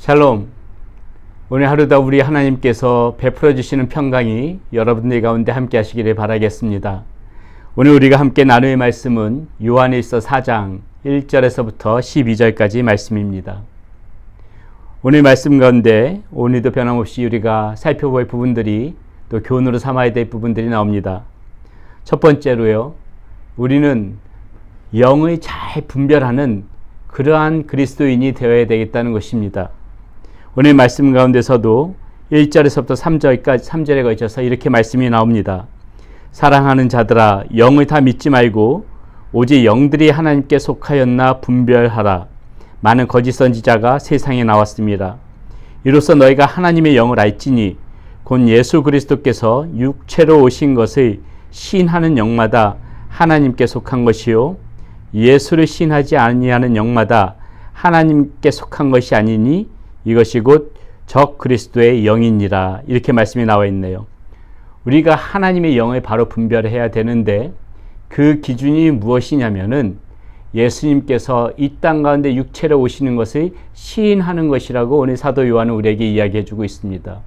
샬롬. 오늘 하루도 우리 하나님께서 베풀어 주시는 평강이 여러분들 가운데 함께 하시기를 바라겠습니다. 오늘 우리가 함께 나눌 말씀은 요한일서 4장 1절에서부터 12절까지 말씀입니다. 오늘 말씀 가운데 오늘도 변함없이 우리가 살펴볼 부분들이 또 교훈으로 삼아야 될 부분들이 나옵니다. 첫 번째로요, 우리는 영을 잘 분별하는 그러한 그리스도인이 되어야 되겠다는 것입니다. 오늘 말씀 가운데서도 1절에서부터 3절에 걸쳐서 이렇게 말씀이 나옵니다. 사랑하는 자들아, 영을 다 믿지 말고 오직 영들이 하나님께 속하였나 분별하라. 많은 거짓 선지자가 세상에 나왔습니다. 이로써 너희가 하나님의 영을 알지니 곧 예수 그리스도께서 육체로 오신 것을 시인하는 영마다 하나님께 속한 것이요 예수를 시인하지 아니하는 영마다 하나님께 속한 것이 아니니 이것이 곧 적 그리스도의 영이니라. 이렇게 말씀이 나와 있네요. 우리가 하나님의 영을 바로 분별해야 되는데 그 기준이 무엇이냐면은 예수님께서 이 땅 가운데 육체로 오시는 것을 시인하는 것이라고 오늘 사도 요한은 우리에게 이야기해 주고 있습니다.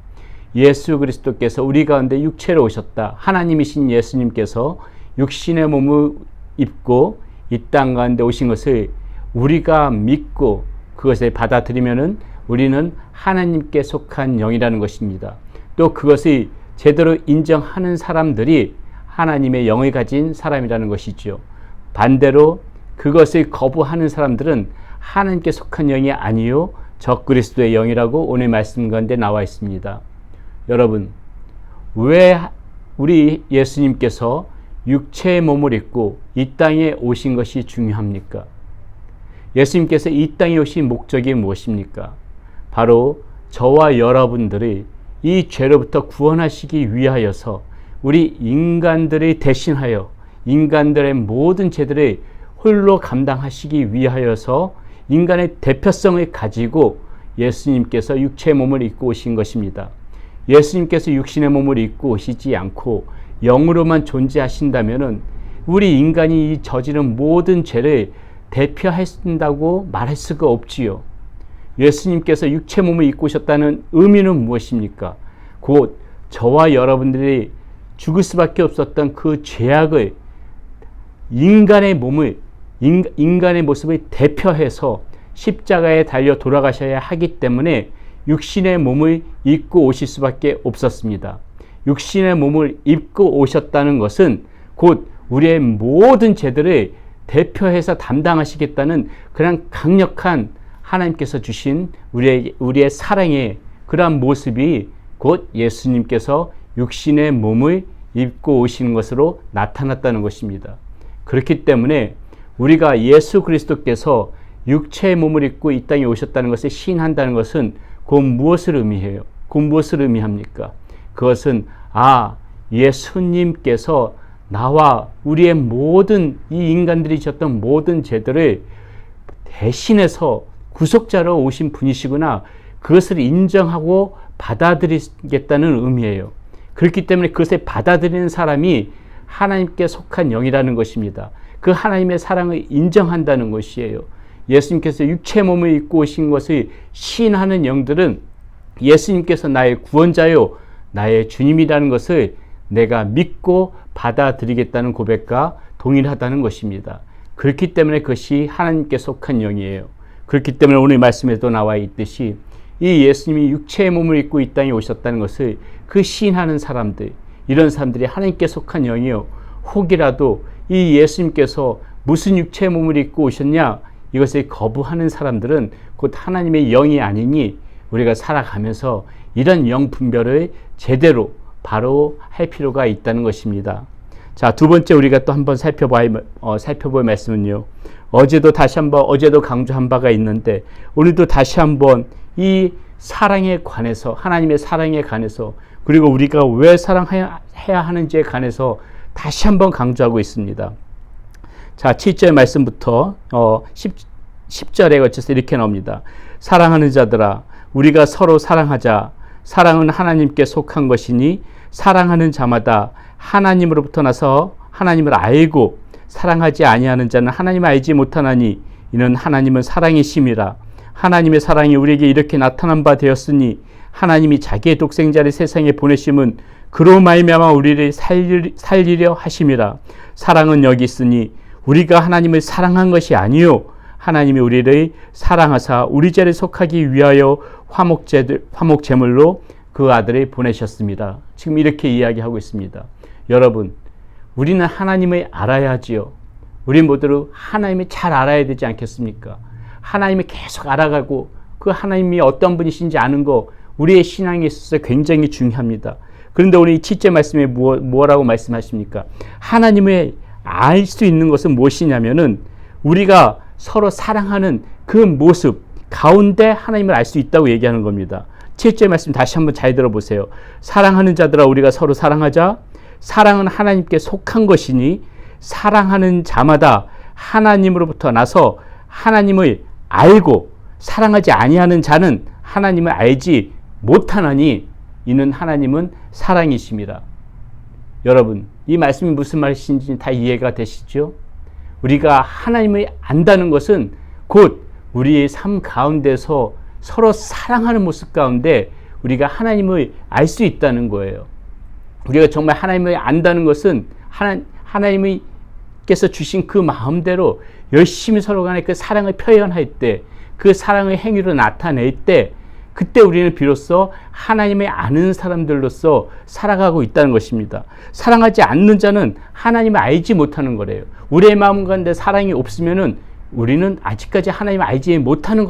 예수 그리스도께서 우리 가운데 육체로 오셨다. 하나님이신 예수님께서 육신의 몸을 입고 이 땅 가운데 오신 것을 우리가 믿고 그것을 받아들이면은 우리는 하나님께 속한 영이라는 것입니다. 또 그것을 제대로 인정하는 사람들이 하나님의 영을 가진 사람이라는 것이죠. 반대로 그것을 거부하는 사람들은 하나님께 속한 영이 아니요 적 그리스도의 영이라고 오늘 말씀 가운데 나와 있습니다. 여러분, 왜 우리 예수님께서 육체의 몸을 입고 이 땅에 오신 것이 중요합니까? 예수님께서 이 땅에 오신 목적이 무엇입니까? 바로 저와 여러분들이 이 죄로부터 구원하시기 위하여서 우리 인간들을 대신하여 인간들의 모든 죄들을 홀로 감당하시기 위하여서 인간의 대표성을 가지고 예수님께서 육체의 몸을 입고 오신 것입니다. 예수님께서 육신의 몸을 입고 오시지 않고 영으로만 존재하신다면 우리 인간이 이 저지른 모든 죄를 대표하신다고 말할 수가 없지요. 예수님께서 육체 몸을 입고 오셨다는 의미는 무엇입니까? 곧 저와 여러분들이 죽을 수밖에 없었던 그 죄악을 인간의 모습을 대표해서 십자가에 달려 돌아가셔야 하기 때문에 육신의 몸을 입고 오실 수밖에 없었습니다. 육신의 몸을 입고 오셨다는 것은 곧 우리의 모든 죄들을 대표해서 담당하시겠다는 그런 강력한 하나님께서 주신 우리의 사랑의 그러한 모습이 곧 예수님께서 육신의 몸을 입고 오시는 것으로 나타났다는 것입니다. 그렇기 때문에 우리가 예수 그리스도께서 육체의 몸을 입고 이 땅에 오셨다는 것을 시인한다는 것은 곧 무엇을 의미해요? 곧 무엇을 의미합니까? 그것은 예수님께서 나와 우리의 모든 이 인간들이 지었던 모든 죄들을 대신해서 구속자로 오신 분이시구나. 그것을 인정하고 받아들이겠다는 의미예요. 그렇기 때문에 그것을 받아들이는 사람이 하나님께 속한 영이라는 것입니다. 그 하나님의 사랑을 인정한다는 것이에요. 예수님께서 육체 몸을 입고 오신 것을 시인하는 영들은 예수님께서 나의 구원자요 나의 주님이라는 것을 내가 믿고 받아들이겠다는 고백과 동일하다는 것입니다. 그렇기 때문에 그것이 하나님께 속한 영이에요. 그렇기 때문에 오늘 말씀에도 나와 있듯이 이 예수님이 육체의 몸을 입고 이 땅에 오셨다는 것을 그 시인하는 사람들, 이런 사람들이 하나님께 속한 영이요. 혹이라도 이 예수님께서 무슨 육체의 몸을 입고 오셨냐, 이것을 거부하는 사람들은 곧 하나님의 영이 아니니 우리가 살아가면서 이런 영 분별을 제대로 바로 할 필요가 있다는 것입니다. 자, 두 번째 우리가 또 한번 살펴볼 말씀은요. 어제도 강조한 바가 있는데 오늘도 다시 한번 이 사랑에 관해서, 하나님의 사랑에 관해서, 그리고 우리가 왜 사랑해야 하는지에 관해서 다시 한번 강조하고 있습니다. 자, 7절 말씀부터 10절에 걸쳐서 이렇게 나옵니다. 사랑하는 자들아, 우리가 서로 사랑하자. 사랑은 하나님께 속한 것이니 사랑하는 자마다 하나님으로부터 나서 하나님을 알고 사랑하지 아니하는 자는 하나님을 알지 못하나니 이는 하나님은 사랑이심이라. 하나님의 사랑이 우리에게 이렇게 나타난 바 되었으니 하나님이 자기의 독생자를 세상에 보내심은 그로 말미암아 우리를 살리려 하심이라. 사랑은 여기 있으니 우리가 하나님을 사랑한 것이 아니요 하나님이 우리를 사랑하사 우리 죄를 속하기 위하여 화목 제물로 그 아들을 보내셨습니다. 지금 이렇게 이야기하고 있습니다. 여러분, 우리는 하나님을 알아야 하지요. 우리 모두 하나님을 잘 알아야 되지 않겠습니까? 하나님을 계속 알아가고 그 하나님이 어떤 분이신지 아는 거 우리의 신앙에 있어서 굉장히 중요합니다. 그런데 오늘 이 7절 말씀에 뭐라고 말씀하십니까? 하나님을 알 수 있는 것은 무엇이냐면은 우리가 서로 사랑하는 그 모습 가운데 하나님을 알 수 있다고 얘기하는 겁니다. 7절 말씀 다시 한번 잘 들어보세요. 사랑하는 자들아 우리가 서로 사랑하자. 사랑은 하나님께 속한 것이니 사랑하는 자마다 하나님으로부터 나서 하나님을 알고 사랑하지 아니하는 자는 하나님을 알지 못하나니 이는 하나님은 사랑이심이라. 여러분, 이 말씀이 무슨 말이신지 다 이해가 되시죠? 우리가 하나님을 안다는 것은 곧 우리의 삶 가운데서 서로 사랑하는 모습 가운데 우리가 하나님을 알 수 있다는 거예요. 우리가 정말 하나님을 안다는 것은 하나님께서 주신 그 마음대로 열심히 서로 간에 그 사랑을 표현할 때, 그 사랑의 행위로 나타낼 때, 그때 우리는 비로소 하나님을 아는 사람들로서 살아가고 있다는 것입니다. 사랑하지 않는 자는 하나님을 알지 못하는 거래요. 우리의 마음 가운데 사랑이 없으면은 우리는 아직까지 하나님을 알지 못하는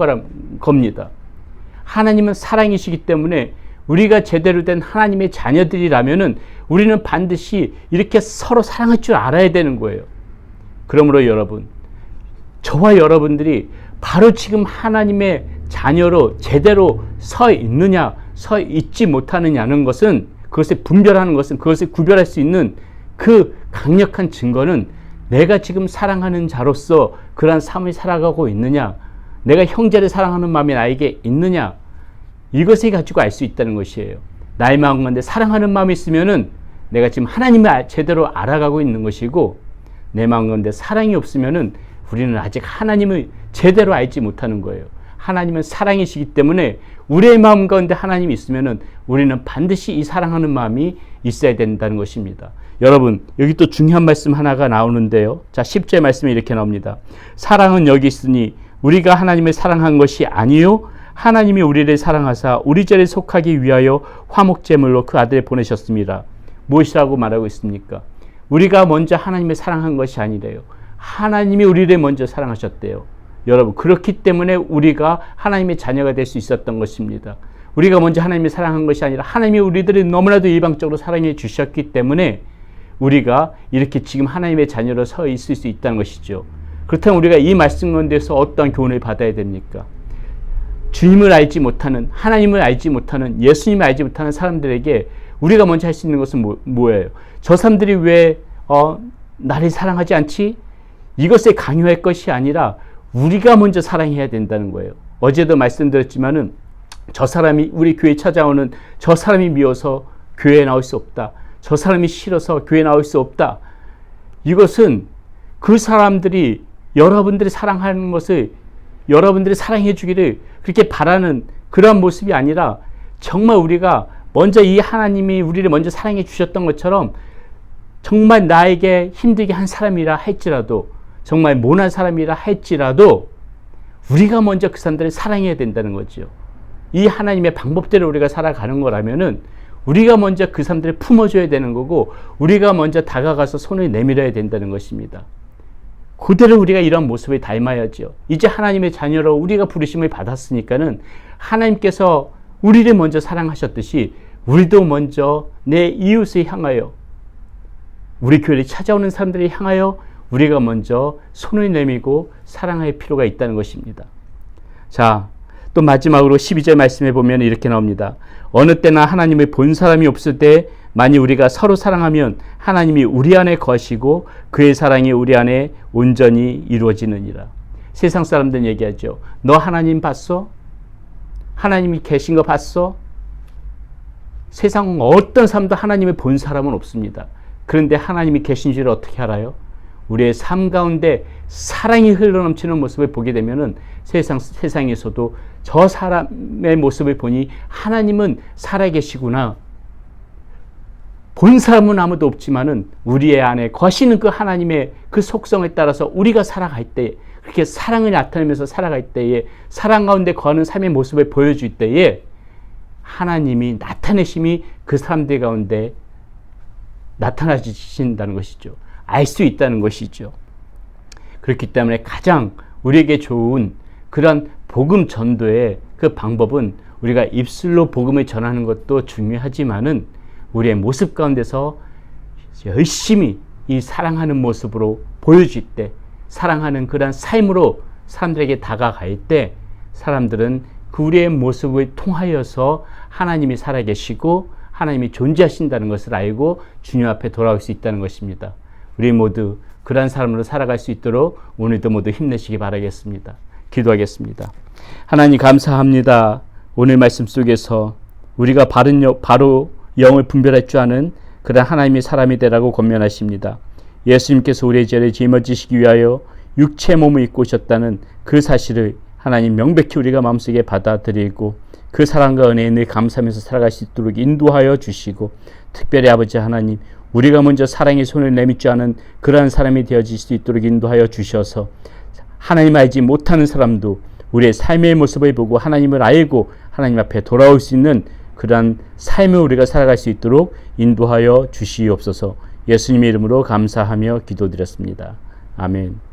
겁니다. 하나님은 사랑이시기 때문에 우리가 제대로 된 하나님의 자녀들이라면은 우리는 반드시 이렇게 서로 사랑할 줄 알아야 되는 거예요. 그러므로 여러분, 저와 여러분들이 바로 지금 하나님의 자녀로 제대로 서 있느냐, 서 있지 못하느냐는 것은, 그것을 분별하는 것은, 그것을 구별할 수 있는 그 강력한 증거는 내가 지금 사랑하는 자로서 그러한 삶을 살아가고 있느냐, 내가 형제를 사랑하는 마음이 나에게 있느냐, 이것을 가지고 알 수 있다는 것이에요. 나의 마음 가운데 사랑하는 마음이 있으면은 내가 지금 하나님을 제대로 알아가고 있는 것이고, 내 마음 가운데 사랑이 없으면은 우리는 아직 하나님을 제대로 알지 못하는 거예요. 하나님은 사랑이시기 때문에 우리의 마음 가운데 하나님이 있으면은 우리는 반드시 이 사랑하는 마음이 있어야 된다는 것입니다. 여러분, 여기 또 중요한 말씀 하나가 나오는데요. 자, 10절 말씀이 이렇게 나옵니다. 사랑은 여기 있으니 우리가 하나님을 사랑한 것이 아니요 하나님이 우리를 사랑하사 우리 죄를 속하기 위하여 화목제물로 그 아들을 보내셨습니다. 무엇이라고 말하고 있습니까? 우리가 먼저 하나님을 사랑한 것이 아니래요. 하나님이 우리를 먼저 사랑하셨대요. 여러분, 그렇기 때문에 우리가 하나님의 자녀가 될 수 있었던 것입니다. 우리가 먼저 하나님을 사랑한 것이 아니라 하나님이 우리들을 너무나도 일방적으로 사랑해 주셨기 때문에 우리가 이렇게 지금 하나님의 자녀로 서 있을 수 있다는 것이죠. 그렇다면 우리가 이 말씀 가운데서 어떤 교훈을 받아야 됩니까? 주님을 알지 못하는, 하나님을 알지 못하는, 예수님을 알지 못하는 사람들에게 우리가 먼저 할 수 있는 것은 뭐예요? 저 사람들이 왜 나를 사랑하지 않지? 이것에 강요할 것이 아니라 우리가 먼저 사랑해야 된다는 거예요. 어제도 말씀드렸지만은 저 사람이 우리 교회에 찾아오는 저 사람이 미워서 교회에 나올 수 없다. 저 사람이 싫어서 교회에 나올 수 없다. 이것은 그 사람들이 여러분들이 사랑하는 것을 여러분들이 사랑해 주기를 그렇게 바라는 그런 모습이 아니라 정말 우리가 먼저 이 하나님이 우리를 먼저 사랑해 주셨던 것처럼 정말 나에게 힘들게 한 사람이라 할지라도 정말 모난 사람이라 할지라도 우리가 먼저 그 사람들을 사랑해야 된다는 거죠. 이 하나님의 방법대로 우리가 살아가는 거라면은 우리가 먼저 그 사람들을 품어줘야 되는 거고 우리가 먼저 다가가서 손을 내밀어야 된다는 것입니다. 그대로 우리가 이런 모습을 닮아야죠. 이제 하나님의 자녀로 우리가 부르심을 받았으니까는 하나님께서 우리를 먼저 사랑하셨듯이 우리도 먼저 내 이웃을 향하여 우리 교회를 찾아오는 사람들을 향하여 우리가 먼저 손을 내밀고 사랑할 필요가 있다는 것입니다. 자, 또 마지막으로 12절 말씀에 보면 이렇게 나옵니다. 어느 때나 하나님을 본 사람이 없을 때 만일 우리가 서로 사랑하면 하나님이 우리 안에 거시고 그의 사랑이 우리 안에 온전히 이루어지느니라. 세상 사람들은 얘기하죠. 너 하나님 봤어? 하나님이 계신 거 봤어? 세상 어떤 사람도 하나님을 본 사람은 없습니다. 그런데 하나님이 계신 줄을 어떻게 알아요? 우리의 삶 가운데 사랑이 흘러넘치는 모습을 보게 되면은 세상에서도 저 사람의 모습을 보니 하나님은 살아계시구나. 본 사람은 아무도 없지만은 우리의 안에 거시는 그 하나님의 그 속성에 따라서 우리가 살아갈 때, 그렇게 사랑을 나타내면서 살아갈 때에, 사랑 가운데 거하는 삶의 모습을 보여줄 때에 하나님이 나타내심이 그 사람들 가운데 나타나신다는 것이죠. 알 수 있다는 것이죠. 그렇기 때문에 가장 우리에게 좋은 그런 복음 전도의 그 방법은 우리가 입술로 복음을 전하는 것도 중요하지만은 우리의 모습 가운데서 열심히 이 사랑하는 모습으로 보여줄 때, 사랑하는 그런 삶으로 사람들에게 다가갈 때 사람들은 그 우리의 모습을 통하여서 하나님이 살아계시고 하나님이 존재하신다는 것을 알고 주님 앞에 돌아올 수 있다는 것입니다. 우리 모두 그러한 사람으로 살아갈 수 있도록 오늘도 모두 힘내시기 바라겠습니다. 기도하겠습니다. 하나님 감사합니다. 오늘 말씀 속에서 우리가 바로 영을 분별할 줄 아는 그런 하나님의 사람이 되라고 권면하십니다. 예수님께서 우리의 죄를 짊어지시기 위하여 육체의 몸을 입고 오셨다는 그 사실을 하나님 명백히 우리가 마음속에 받아들이고 그 사랑과 은혜에 늘 감사하면서 살아갈 수 있도록 인도하여 주시고, 특별히 아버지 하나님, 우리가 먼저 사랑의 손을 내밀지 않은 그러한 사람이 되어질 수 있도록 인도하여 주셔서 하나님 알지 못하는 사람도 우리의 삶의 모습을 보고 하나님을 알고 하나님 앞에 돌아올 수 있는 그러한 삶을 우리가 살아갈 수 있도록 인도하여 주시옵소서. 예수님의 이름으로 감사하며 기도드렸습니다. 아멘.